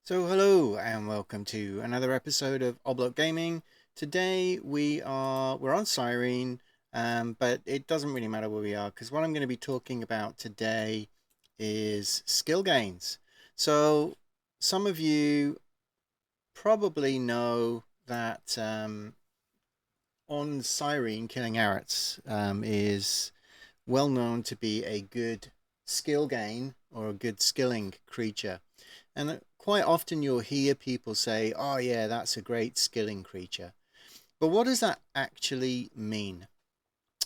So hello and welcome to another episode of Oblot Gaming. Today we're on Cyrene, but it doesn't really matter where we are because what I'm going to be talking about today is skill gains. So some of you probably know that on Cyrene, killing Arroats is well known to be a good skill gain or a good skilling creature. And quite often you'll hear people say, oh, yeah, that's a great skilling creature. But what does that actually mean?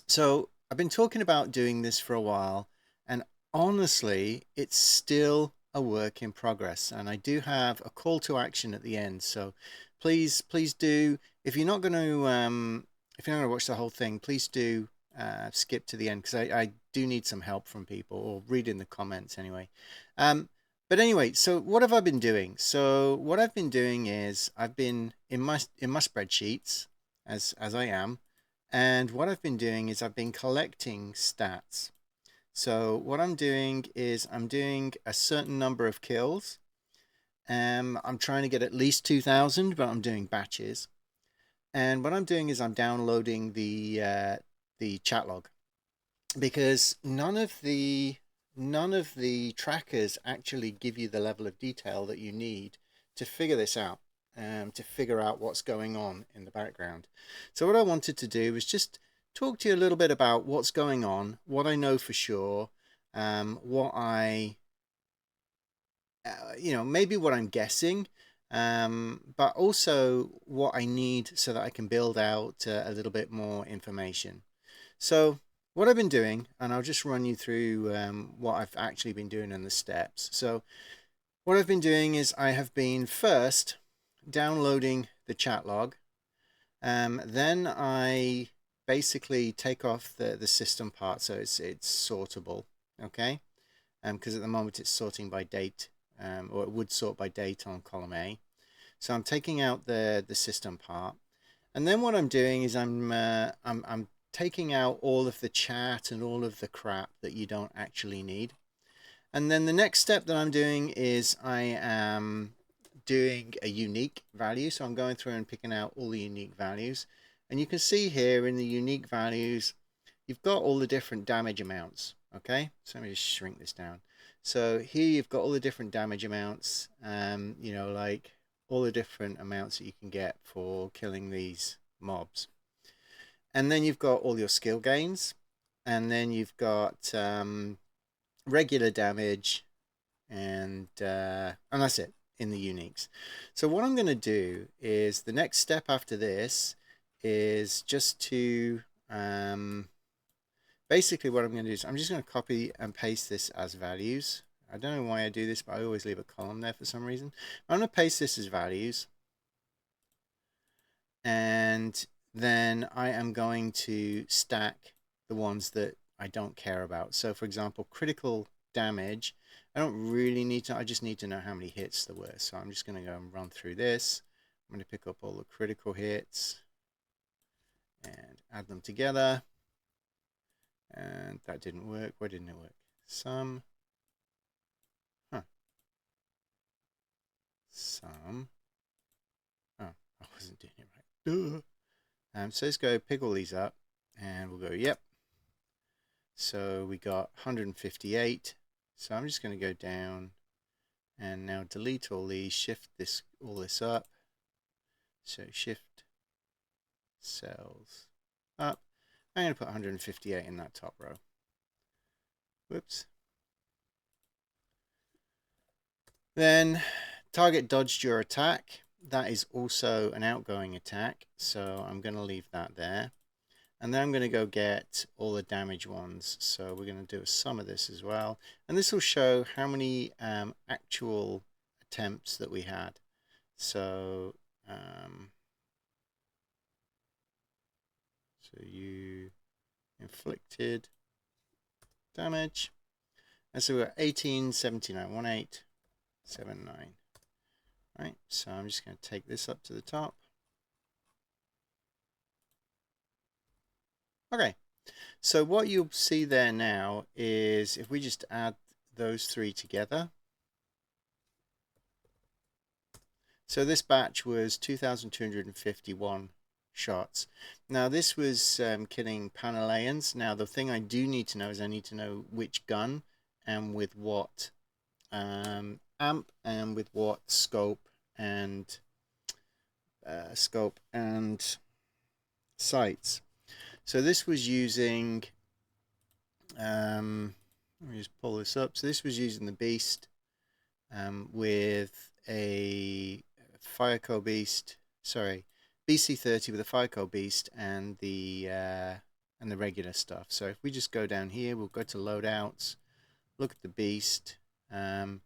So I've been talking about doing this for a while, and honestly, it's still a work in progress. And I do have a call to action at the end. So please do. If you're not going to, if you're not going to watch the whole thing, please do skip to the end because I do need some help from people or read in the comments anyway. Um, but anyway, so what have I been doing? So what I've been doing is I've been in my spreadsheets as I am. And what I've been doing is I've been collecting stats. So what I'm doing is I'm doing a certain number of kills. I'm trying to get at least 2,000, but I'm doing batches. And what I'm doing is I'm downloading the chat log because none of the trackers actually give you the level of detail that you need to figure this out, to figure out what's going on in the background. So what I wanted to do was just talk to you a little bit about what's going on, what I know for sure, what maybe what I'm guessing, but also what I need so that I can build out a little bit more information. So what I've been doing, and I'll just run you through what I've actually been doing in the steps. So what I've been doing is I have been first downloading the chat log. Then I basically take off the system part so it's sortable, okay? Because at the moment it's sorting by date, or it would sort by date on column A. So I'm taking out the system part. And then what I'm doing is I'm taking out all of the chat and all of the crap that you don't actually need. And then the next step that I'm doing is I am doing a unique value. So I'm going through and picking out all the unique values. And you can see here in the unique values, you've got all the different damage amounts. Okay, so let me just shrink this down. So here you've got all the different damage amounts, like all the different amounts that you can get for killing these mobs. And then you've got all your skill gains, and then you've got regular damage, and that's it in the uniques. So what I'm going to do is the next step after this is just to basically what I'm going to do is I'm just going to copy and paste this as values. I don't know why I do this, but I always leave a column there for some reason. I'm going to paste this as values, and then I am going to stack the ones that I don't care about. So for example, critical damage, I don't really need to, I just need to know how many hits there were. So I'm just going to go and run through this. I'm going to pick up all the critical hits and add them together. And that didn't work. Why didn't it work? Some. Huh. Some. Oh, I wasn't doing it right. So let's go pick all these up and we'll go, yep. So we got 158. So I'm just going to go down and now delete all these, shift all this up. So shift cells up. I'm going to put 158 in that top row. Whoops. Then target dodged your attack. That is also an outgoing attack, so I'm going to leave that there. And then I'm going to go get all the damage ones. So we're going to do a sum of this as well. And this will show how many actual attempts that we had. So, so you inflicted damage. And so we're 1879, 1879. Right, so I'm just going to take this up to the top. Okay, so what you'll see there now is if we just add those three together, So this batch was 2,251 shots. Now this was killing Panaleans. Now the thing I do need to know is I need to know which gun and with what amp and with what scope and sights. So this was using let me just pull this up. So this was using the Beast with a Fireco Beast, sorry, BC30 with a Fireco Beast and the regular stuff. So if we just go down here, we'll go to loadouts, look at the Beast, and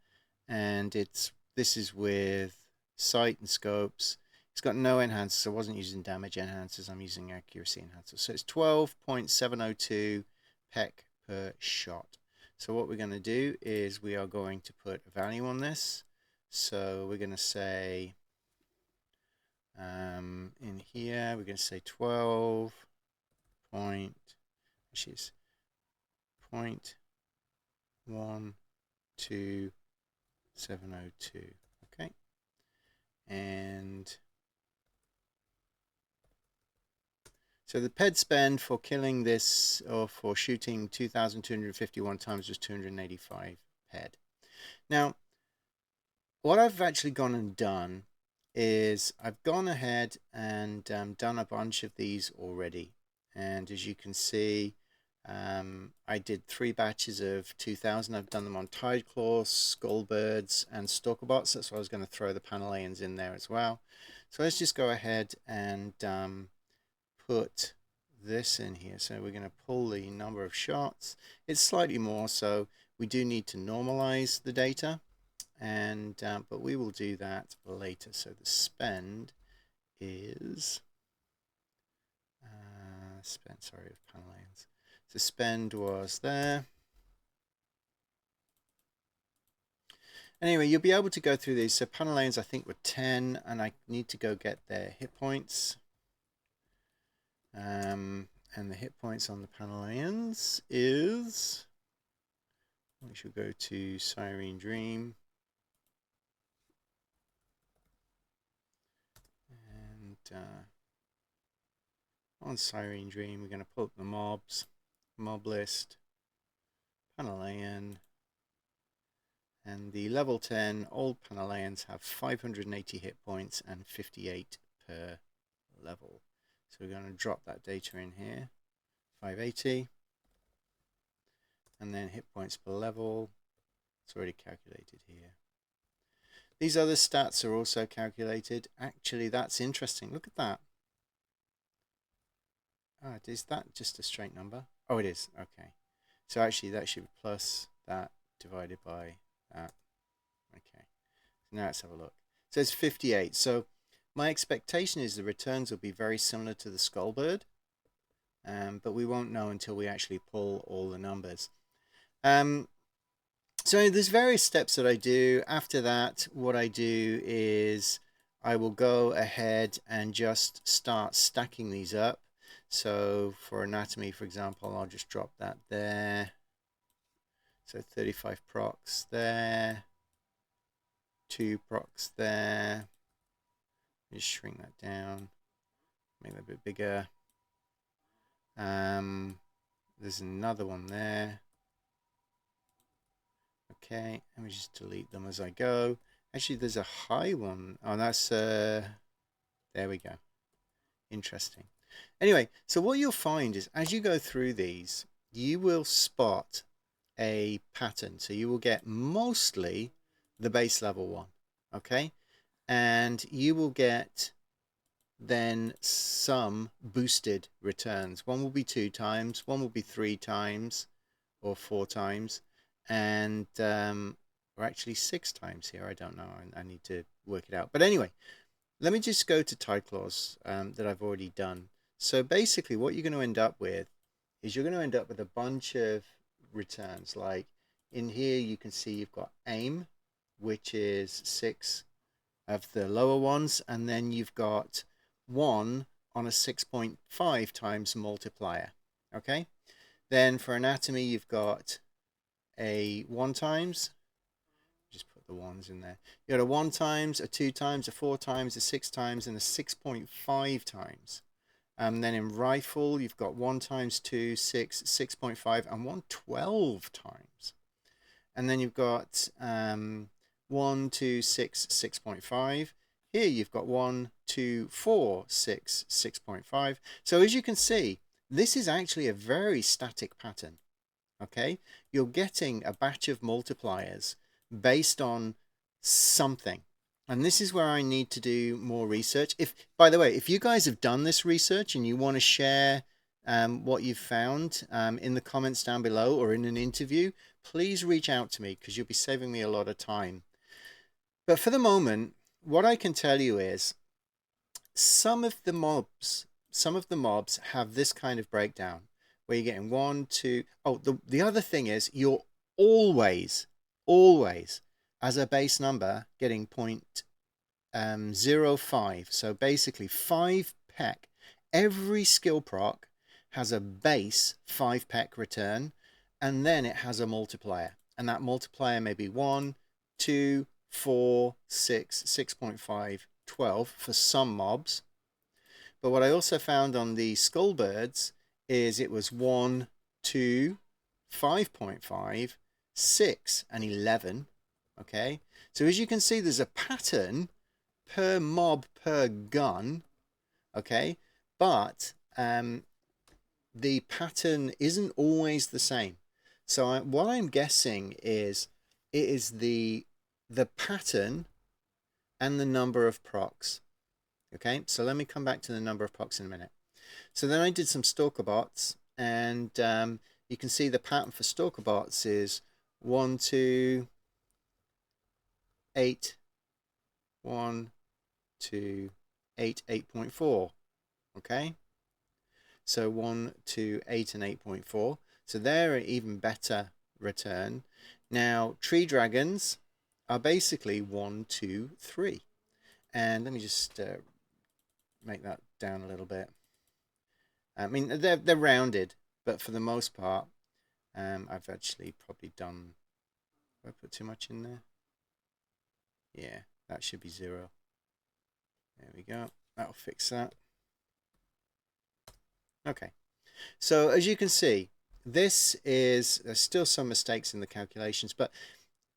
this is with sight and scopes. It's got no enhancers. I wasn't using damage enhancers. I'm using accuracy enhancers. So it's 12.702 peck per shot. So what we're going to do is we are going to put a value on this. So we're going to say in here we're going to say 12 point, which is 0.12702. Okay, and so the ped spend for killing this or for shooting 2,251 times was 285 ped. Now, what I've actually gone and done is I've gone ahead and done a bunch of these already. And as you can see, I did 3 batches of 2,000. I've done them on Tideclaws, Skullbirds, and Stalkerbots. That's why I was going to throw the Panaleans in there as well. So let's just go ahead and put this in here. So we're going to pull the number of shots. It's slightly more, so we do need to normalize the data, and but we will do that later. So the spend is sorry, of Panaleans. So spend was there. Anyway, you'll be able to go through these. So Panaleans I think were 10, and I need to go get their hit points. And the hit points on the Panaleans is, we should go to Siren Dream. And on Siren Dream, we're going to pull up the mob list, Panalean, and the level 10 old Panaleans have 580 hit points and 58 per level. So we're going to drop that data in here, 580, and then hit points per level. It's already calculated here. These other stats are also calculated. Actually, that's interesting. Look at that. Oh, is that just a straight number? Oh, it is. Okay. So actually, that should be plus that divided by that. Okay. So now let's have a look. So it's 58. So my expectation is the returns will be very similar to the Skullbird, but we won't know until we actually pull all the numbers. So there's various steps that I do. After that, what I do is I will go ahead and just start stacking these up. So for anatomy, for example, I'll just drop that there. So 35 procs there, 2 procs there. Just shrink that down, make that a bit bigger. There's another one there. Okay, let me just delete them as I go. Actually, there's a high one. Oh, that's there we go. Interesting. Anyway, so what you'll find is as you go through these, you will spot a pattern. So you will get mostly the base level one, okay? And you will get then some boosted returns. One will be 2 times, one will be 3 times or 4 times, and or actually 6 times here. I don't know. I need to work it out. But anyway, let me just go to Tideclaws that I've already done. So basically what you're going to end up with is you're going to end up with a bunch of returns. Like in here you can see you've got aim, which is 6 of the lower ones, and then you've got 1 on a 6.5 times multiplier. Okay, then for anatomy you've got a 1 times, just put the ones in there. You got a 1 times, a 2 times, a 4 times, a 6 times, and a 6.5 times. Then in rifle, you've got 1 times 2, 6, 6.5, and 1 12 times. And then you've got 1, 2, 6, 6.5. Here you've got 1, 2, 4, 6, 6.5. So as you can see, this is actually a very static pattern. Okay, you're getting a batch of multipliers based on something. And this is where I need to do more research. If, by the way, if you guys have done this research and you want to share what you've found in the comments down below or in an interview, please reach out to me because you'll be saving me a lot of time. But for the moment, what I can tell you is some of the mobs have this kind of breakdown where you're getting 1, 2. Oh, the other thing is you're always as a base number getting 0.05. So basically 5 peck. Every skill proc has a base 5 peck return, and then it has a multiplier, and that multiplier may be 1, 2, 4, 6, 6.5, 12 for some mobs. But what I also found on the Skullbirds is it was 1, 2, 5.5, 6, and 11. Okay, so as you can see, there's a pattern per mob per gun. Okay, but the pattern isn't always the same. So what I'm guessing is it is the pattern and the number of procs. Okay, so let me come back to the number of procs in a minute. So then I did some stalker bots, and you can see the pattern for stalker bots is 1, 2, 8, 1, 2, 8, 8.4. Okay, so 1, 2, 8, and 8.4. So they're an even better return. Now tree dragons are basically 1, 2, 3. And let me just make that down a little bit. I mean, they're rounded, but for the most part, I've actually probably done. Have I put too much in there? Yeah, that should be 0. There we go. That'll fix that. Okay. So as you can see, this is there's still some mistakes in the calculations, but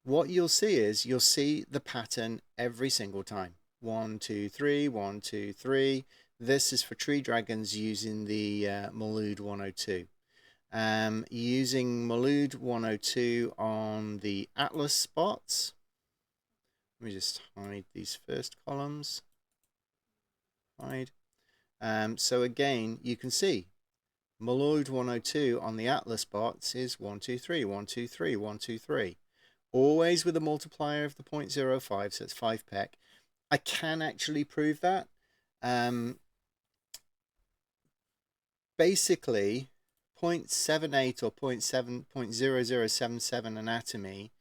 what you'll see is you'll see the pattern every single time. 1, 2, 3, 1, 2, 3. This is for tree dragons using the Loadout 102. Using Loadout 102 on the Atlas spots. Let me just hide these first columns. Hide. So again, you can see Loadout 102 on the Atlas spots is 1, 2, 3, 1, 2, 3, 1, 2, 3. Always with a multiplier of the 0.05, so it's 5 peck. I can actually prove that. Basically, 0.78 or 0.0077 anatomy,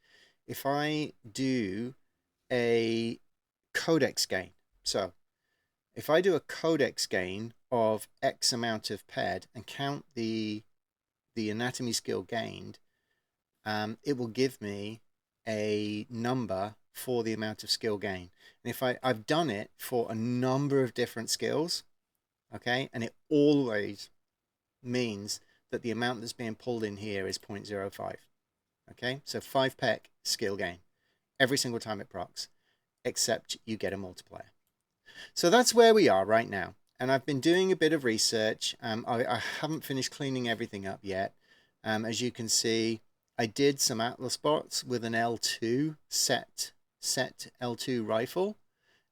if I do a codex gain. So if I do a codex gain of X amount of ped and count the anatomy skill gained, it will give me a number for the amount of skill gain. And if I've done it for a number of different skills, okay, and it always means that the amount that's being pulled in here is 0.05. Okay, so 5 peck skill gain every single time it procs, except you get a multiplier. So that's where we are right now. And I've been doing a bit of research. I haven't finished cleaning everything up yet. As you can see, I did some Atlas bots with an L2 set L2 rifle,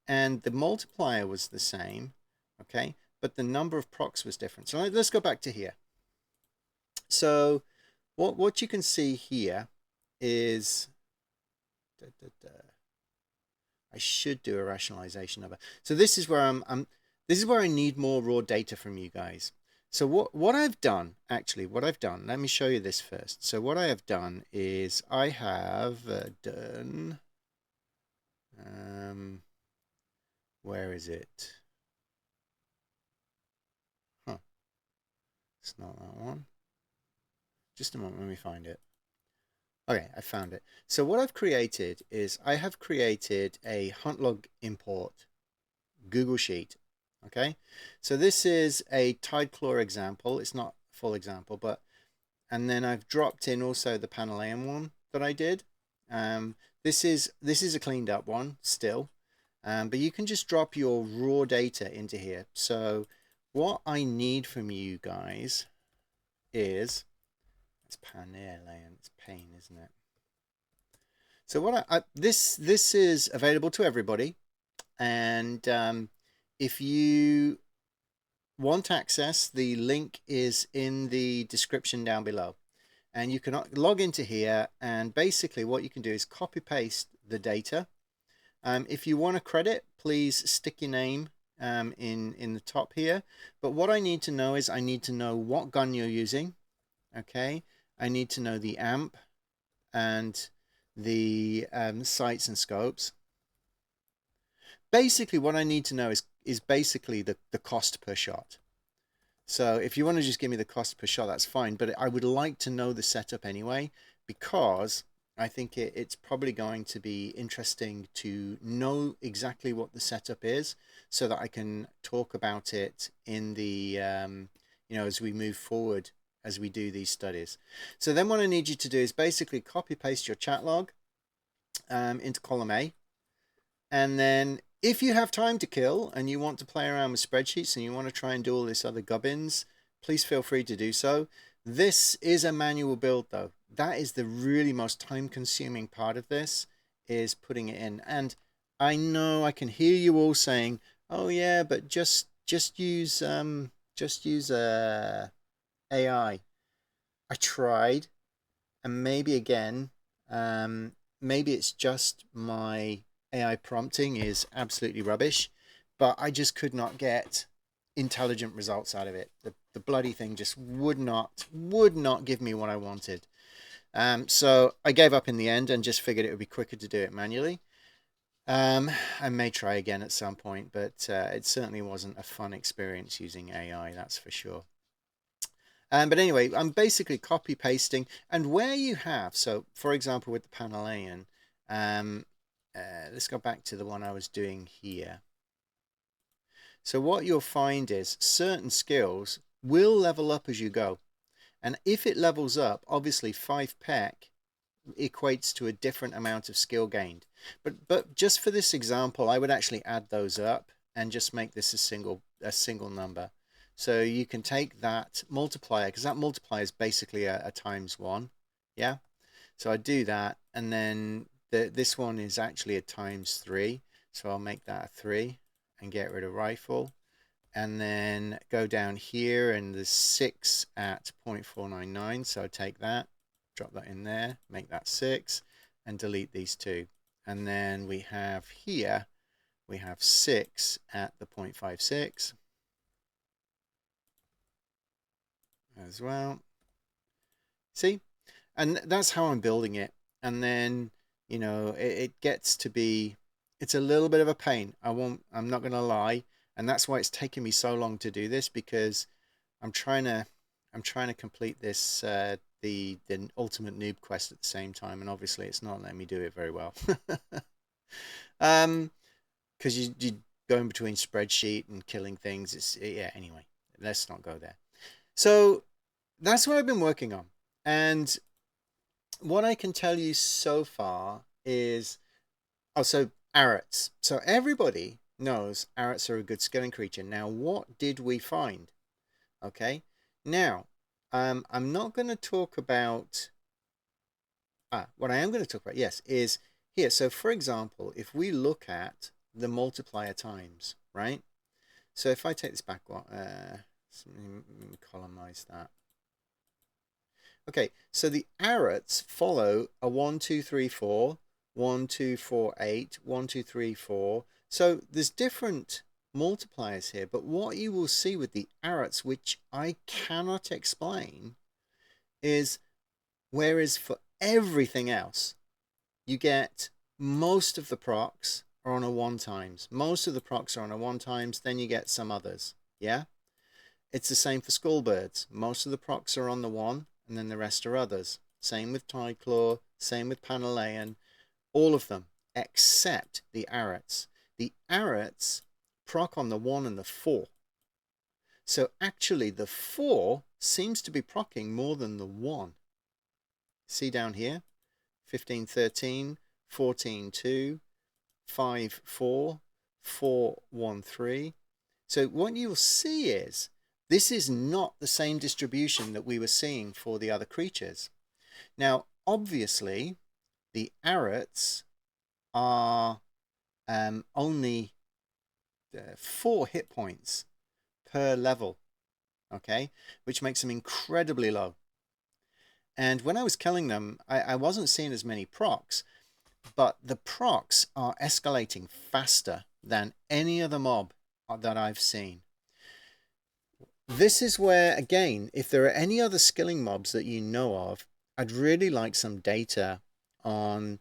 and the multiplier was the same, okay, but the number of procs was different. So let's go back to here. So what you can see here is I should do a rationalization of it. So this is where this is where I need more raw data from you guys. So what I've done, actually, let me show you this first. So what I have done is I have done, where is it? Huh, it's not that one. Just a moment, let me find it. Okay, I found it. So what I've created is I have created a hunt log import Google Sheet. Okay, so this is a tide claw example. It's not a full example, but and then I've dropped in also the Paneleon one that I did. Um, this is a cleaned up one still, but you can just drop your raw data into here. So what I need from you guys is it's Paneleon. It's pain, isn't it? So what this is available to everybody, and if you want access, the link is in the description down below. And you can log into here, and basically what you can do is copy paste the data. If you want a credit, please stick your name in the top here. But what I need to know is I need to know what gun you're using. Okay, I need to know the amp and the sights and scopes. Basically, what I need to know is basically the cost per shot. So if you want to just give me the cost per shot, that's fine. But I would like to know the setup anyway, because I think it's probably going to be interesting to know exactly what the setup is so that I can talk about it in the, as we move forward, as we do these studies. So then what I need you to do is basically copy paste your chat log into column A. And then if you have time to kill and you want to play around with spreadsheets and you want to try and do all this other gubbins, please feel free to do so. This is a manual build though. That is the really most time consuming part of this, is putting it in. And I know I can hear you all saying, oh yeah, but just use AI. I tried, and maybe again, maybe it's just my AI prompting is absolutely rubbish, but I just could not get intelligent results out of it. The bloody thing just would not give me what I wanted. So I gave up in the end and just figured it would be quicker to do it manually. I may try again at some point, but it certainly wasn't a fun experience using AI, that's for sure. But anyway, I'm basically copy pasting, and where you have, so for example, with the Paneleon, um, let's go back to the one I was doing here. So what you'll find is certain skills will level up as you go. And if it levels up, obviously 5 peck equates to a different amount of skill gained. But just for this example, I would actually add those up and just make this a single number. So you can take that multiplier, because that multiplier is basically a times 1. Yeah. So I do that, and then this one is actually a times 3. So I'll make that a 3 and get rid of rifle. And then go down here, and there's 6 at 0.499. So I take that, drop that in there, make that 6, and delete these two. And then we have here, we have 6 at the 0.56 as well. See? And that's how I'm building it. And then, it gets to be, it's a little bit of a pain. I'm not going to lie. And that's why it's taken me so long to do this, because I'm trying to complete this the ultimate noob quest at the same time, and obviously it's not letting me do it very well. Because you go in between spreadsheet and killing things. Yeah. Anyway, let's not go there. So that's what I've been working on, and what I can tell you so far is also Arroats. So everybody knows Arroats are a good skilling creature. Now, what did we find? Okay. Now, I'm not going to talk about. What I am going to talk about, yes, is here. So, for example, if we look at the multiplier times, right? So, if I take this back, let me columnize that. Okay, so the Arroats follow a 1, 2, 3, 4, 1, 2, 4, 8, 1, 2, 3, 4. So there's different multipliers here, but what you will see with the Arroats, which I cannot explain, is whereas for everything else, you get most of the procs are on a 1 times. Most of the procs are on a 1 times, then you get some others. Yeah? It's the same for Skullbirds. Most of the procs are on the 1, and then the rest are others. same with Tideclaw, same with Paneleon, all of them, except the Arroats. The Arroats proc on the 1 and the 4. So actually the 4 seems to be proccing more than the 1. See down here, 15, 13, 14, 2, 5, 4, 4, 1, 3. So what you'll see is this is not the same distribution that we were seeing for the other creatures. Now, obviously, the Arroats are only 4 hit points per level, okay, which makes them incredibly low. And when I was killing them, I wasn't seeing as many procs, but the procs are escalating faster than any other mob that I've seen. This is where, again, if there are any other skilling mobs that you know of, I'd really like some data on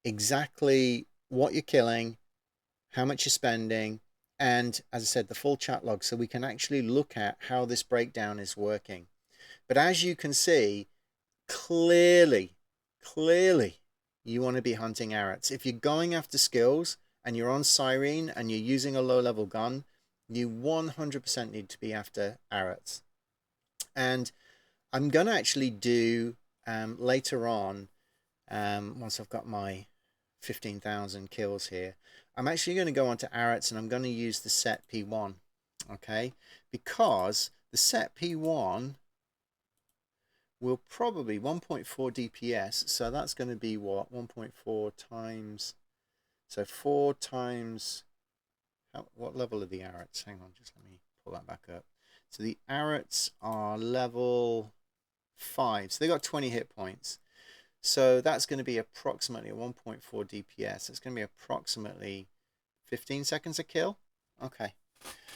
exactly what you're killing, how much you're spending, and as I said, the full chat log, so we can actually look at how this breakdown is working. But as you can see, clearly, you want to be hunting Arroats. If you're going after skills and you're on Cyrene and you're using a low-level gun, you 100% need to be after Arroats. And I'm going to actually do later on, once I've got my 15,000 kills here, I'm actually going to go on to Arroats and I'm going to use the set P1, okay? Because the set P1 will probably 1.4 DPS, so that's going to be what? 1.4 times, so 4 times, what level are the Arroats? Hang on, just let me pull that back up. So the Arroats are level 5, so they got 20 hit points. So that's going to be approximately a 1.4 DPS. It's going to be approximately 15 seconds a kill. Okay.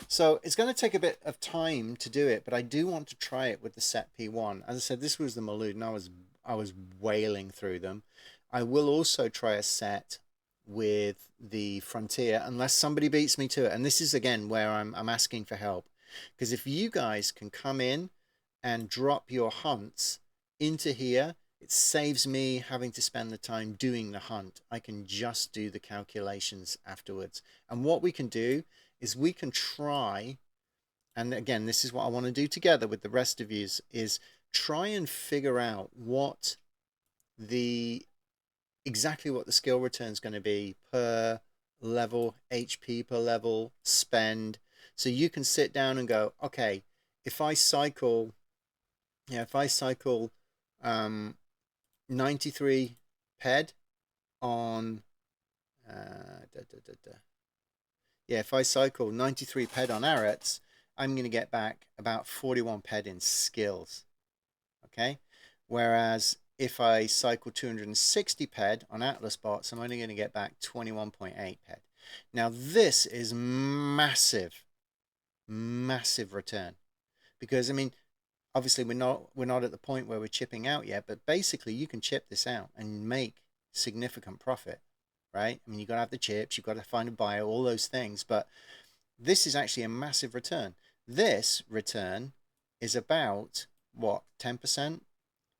So it's going to take a bit of time to do it, but I do want to try it with the set P1. As I said, this was the Malood, and I was wailing through them. I will also try a set with the Frontier, unless somebody beats me to it. And this is, again, where I'm asking for help. Because if you guys can come in and drop your hunts into here, it saves me having to spend the time doing the hunt. I can just do the calculations afterwards. And what we can do is we can try, and again, this is what I want to do together with the rest of you, is try and figure out what exactly what the skill return is going to be per level, HP per level, spend. So you can sit down and go, okay, if I cycle 93 ped on if I cycle 93 ped on Arroats, I'm going to get back about 41 ped in skills. Okay? Whereas if I cycle 260 ped on Atlas bots, I'm only going to get back 21.8 ped. Now this is massive return. Because, I mean, obviously we're not at the point where we're chipping out yet, but basically you can chip this out and make significant profit. Right? I mean, you've got to have the chips, you've got to find a buyer, all those things, but this is actually a massive return. This return is about, what, 10%?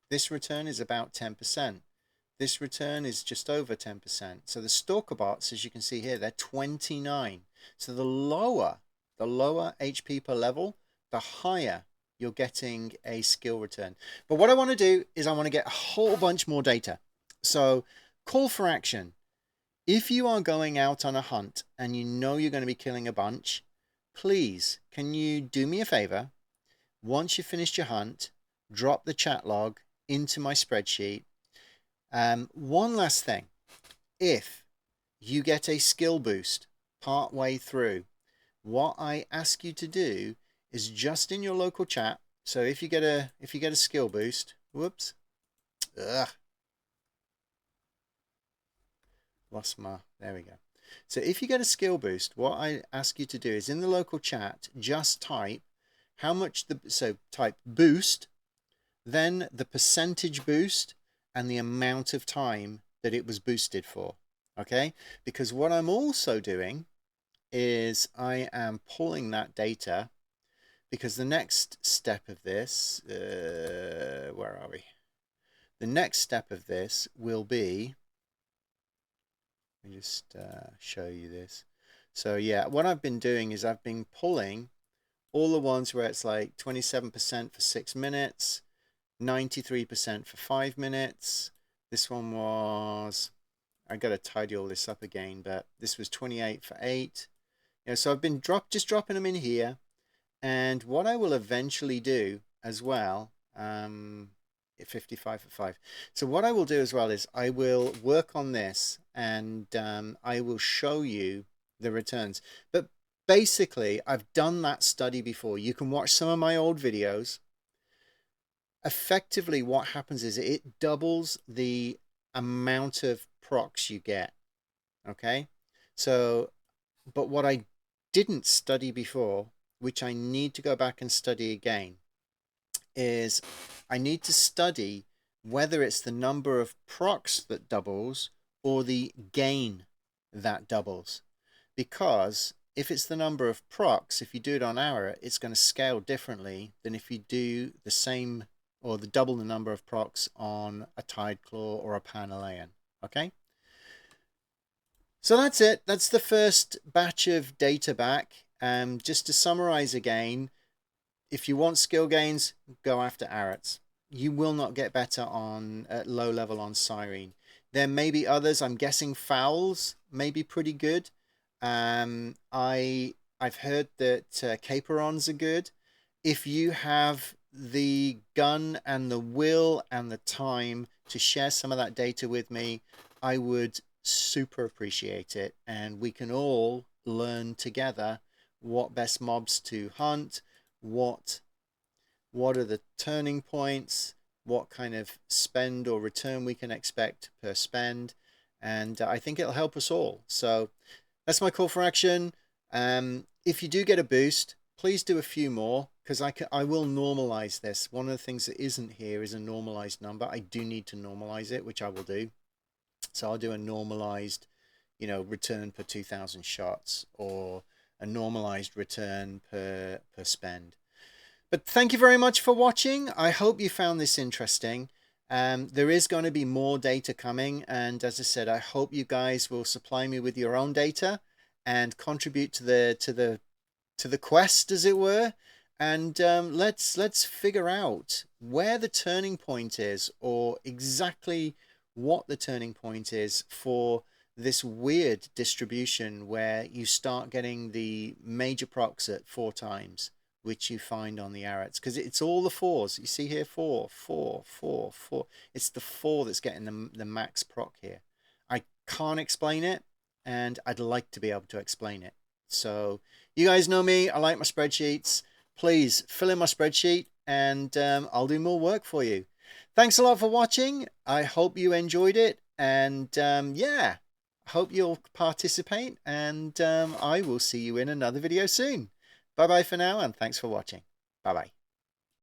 This return is about 10%. This return is just over 10%. So the Stalker bots, as you can see here, they're 29. So the lower HP per level, the higher you're getting a skill return. But what I want to do is I want to get a whole bunch more data. So call for action. If you are going out on a hunt and you know you're going to be killing a bunch, please, can you do me a favor? Once you've finished your hunt, drop the chat log into my spreadsheet. One last thing. If you get a skill boost part way through, what I ask you to do is just in your local chat. So if you get a skill boost, whoops, there we go. So if you get a skill boost, what I ask you to do is in the local chat, just type how much type boost, then the percentage boost and the amount of time that it was boosted for. Okay? Because what I'm also doing is I am pulling that data, because the next step of this, where are we? the next step of this will be, let me just show you this. So yeah, what I've been doing is I've been pulling all the ones where it's like 27% for 6 minutes, 93% for 5 minutes. This one was, I got to tidy all this up again, but this was 28 for 8. So I've been just dropping them in here. And what I will eventually do as well, 55 for 5. So what I will do as well is I will work on this, and I will show you the returns. But basically, I've done that study before. You can watch some of my old videos. Effectively, what happens is it doubles the amount of procs you get. Okay? So, but what I didn't study before, which I need to go back and study again, is I need to study whether it's the number of procs that doubles or the gain that doubles. Because if it's the number of procs, if you do it on Arroat, it's going to scale differently than if you do the same or the double the number of procs on a Tideclaw or a Panalayan. Okay? So that's it. That's the first batch of data back. Just to summarize again, if you want skill gains, go after Arroats. You will not get better on at low level on Cyrene. There may be others. I'm guessing Fowls may be pretty good. I've heard that Caperons are good. If you have the gun and the will and the time to share some of that data with me, I would super appreciate it, and we can all learn together what best mobs to hunt, what are the turning points, what kind of spend or return we can expect per spend, and I think it'll help us all. So that's my call for action. If you do get a boost, please do a few more, because I will normalize this. One of the things that isn't here is a normalized number. I do need to normalize it, which I will do. So I'll do a normalized, return per 2,000 shots, or a normalized return per spend. But thank you very much for watching. I hope you found this interesting. There is going to be more data coming, and as I said, I hope you guys will supply me with your own data and contribute to the quest, as it were. And let's figure out where the turning point is, or exactly what the turning point is for this weird distribution where you start getting the major procs at 4 times, which you find on the Arroats, because it's all the 4s. You see here, 4, 4, 4, 4. It's the 4 that's getting the max proc here. I can't explain it, and I'd like to be able to explain it. So you guys know me. I like my spreadsheets. Please fill in my spreadsheet, and I'll do more work for you. Thanks a lot for watching. I hope you enjoyed it, and yeah, I hope you'll participate, and I will see you in another video soon. Bye bye for now, and thanks for watching. Bye bye.